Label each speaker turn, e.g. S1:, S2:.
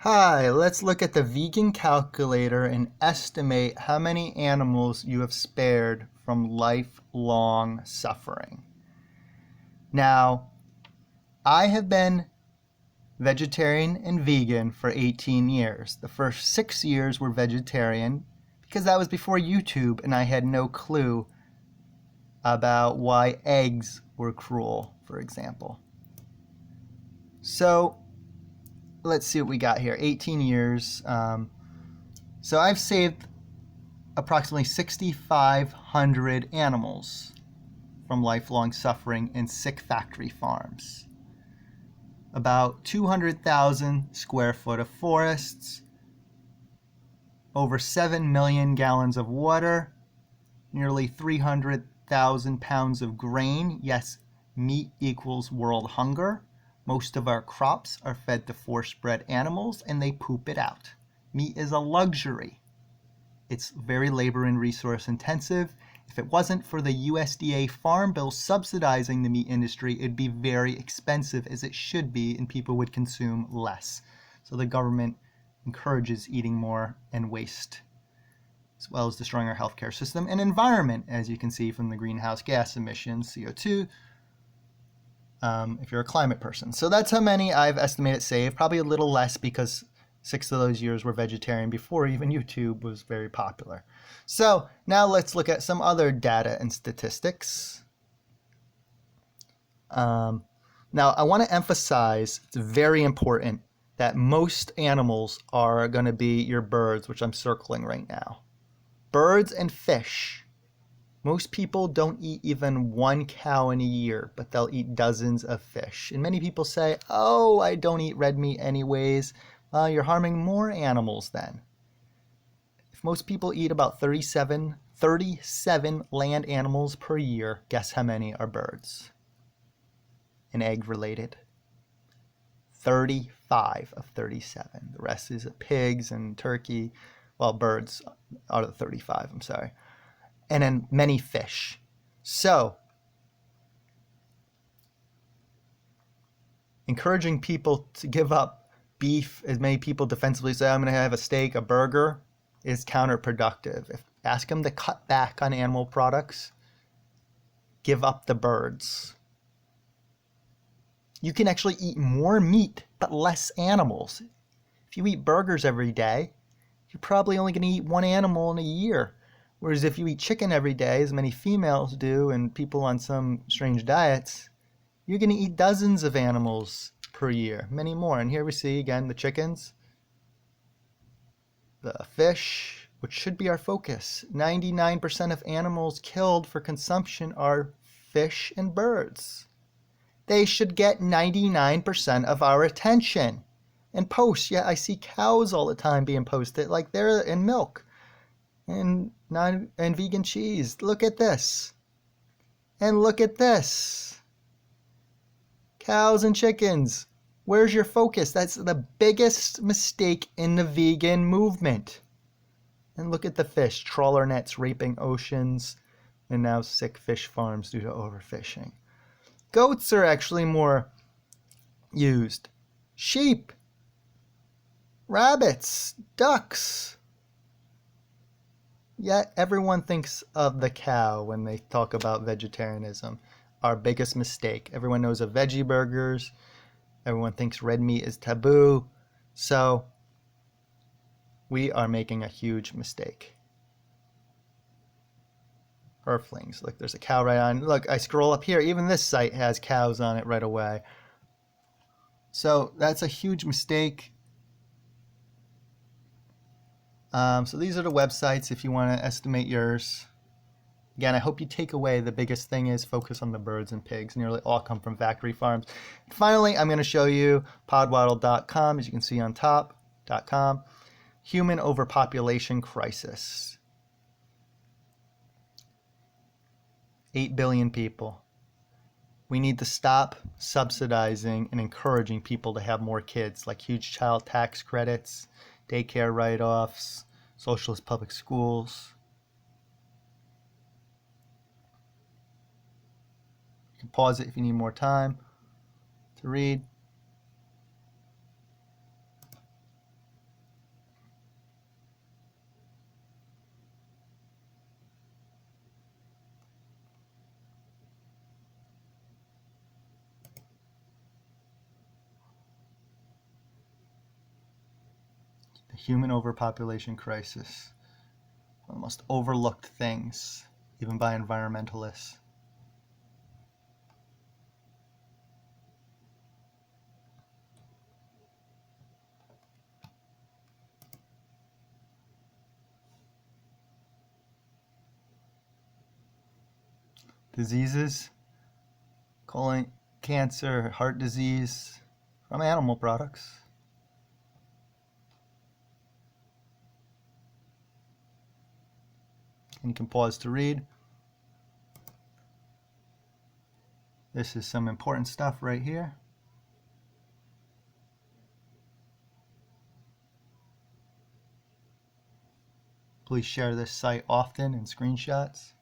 S1: Hi, let's look at the vegan calculator and estimate how many animals you have spared from lifelong suffering. Now, I have been vegetarian and vegan for 18 years. The first 6 years were vegetarian because that was before YouTube and I had no clue about why eggs were cruel, for example. So, let's see what we got here. 18 years. So I've saved approximately 6,500 animals from lifelong suffering in sick factory farms. About 200,000 square foot of forests, over 7 million gallons of water, nearly 300,000 pounds of grain. Yes, meat equals world hunger. Most of our crops are fed to force-bred animals and they poop it out. Meat is a luxury. It's very labor and resource intensive. If it wasn't for the USDA Farm Bill subsidizing the meat industry, it'd be very expensive, as it should be, and people would consume less. So the government encourages eating more and waste, as well as destroying our healthcare system and environment, as you can see from the greenhouse gas emissions, CO2, if you're a climate person. So that's how many I've estimated saved, probably a little less because 6 of those years were vegetarian before even YouTube was very popular. So now let's look at some other data and statistics. Now I want to emphasize, it's very important, that most animals are going to be your birds, which I'm circling right now. Birds and fish. Most people don't eat even one cow in a year, but they'll eat dozens of fish. And many people say, oh, I don't eat red meat anyways. You're harming more animals then. If most people eat about 37 land animals per year, guess how many are birds and egg related? 35 of 37. The rest is pigs and turkey. Well, birds out of the 35, I'm sorry. And then many fish. So, encouraging people to give up beef, as many people defensively say, I'm going to have a steak, a burger, is counterproductive. Ask them to cut back on animal products, give up the birds. You can actually eat more meat, but less animals. If you eat burgers every day, you're probably only going to eat one animal in a year. Whereas if you eat chicken every day, as many females do, and people on some strange diets, you're going to eat dozens of animals per year, many more. And here we see, again, the chickens, the fish, which should be our focus. 99% of animals killed for consumption are fish and birds. They should get 99% of our attention. And posts, yeah, I see cows all the time being posted, like they're in milk. And vegan cheese. Look at this. And look at this. Cows and chickens. Where's your focus? That's the biggest mistake in the vegan movement. And look at the fish. Trawler nets raping oceans, and now sick fish farms due to overfishing. Goats are actually more used. Sheep. Rabbits. Ducks. Yet everyone thinks of the cow when they talk about vegetarianism. Our biggest mistake. Everyone knows of veggie burgers. Everyone thinks red meat is taboo. So we are making a huge mistake. Earthlings. Look, there's a cow right on. Look, I scroll up here. Even this site has cows on it right away. So that's a huge mistake. So these are the websites if you want to estimate yours. Again, I hope you take away the biggest thing is focus on the birds and pigs. Nearly all come from factory farms. And finally, I'm going to show you podwaddle.com, as you can see on top.com. Human overpopulation crisis. 8 billion people. We need to stop subsidizing and encouraging people to have more kids, like huge child tax credits, daycare write-offs, socialist public schools. You can pause it if you need more time to read. human overpopulation crisis. One of the most overlooked things, even by environmentalists. Diseases, colon cancer, heart disease, from animal products. And you can pause to read. This is some important stuff right here. Please share this site often in screenshots.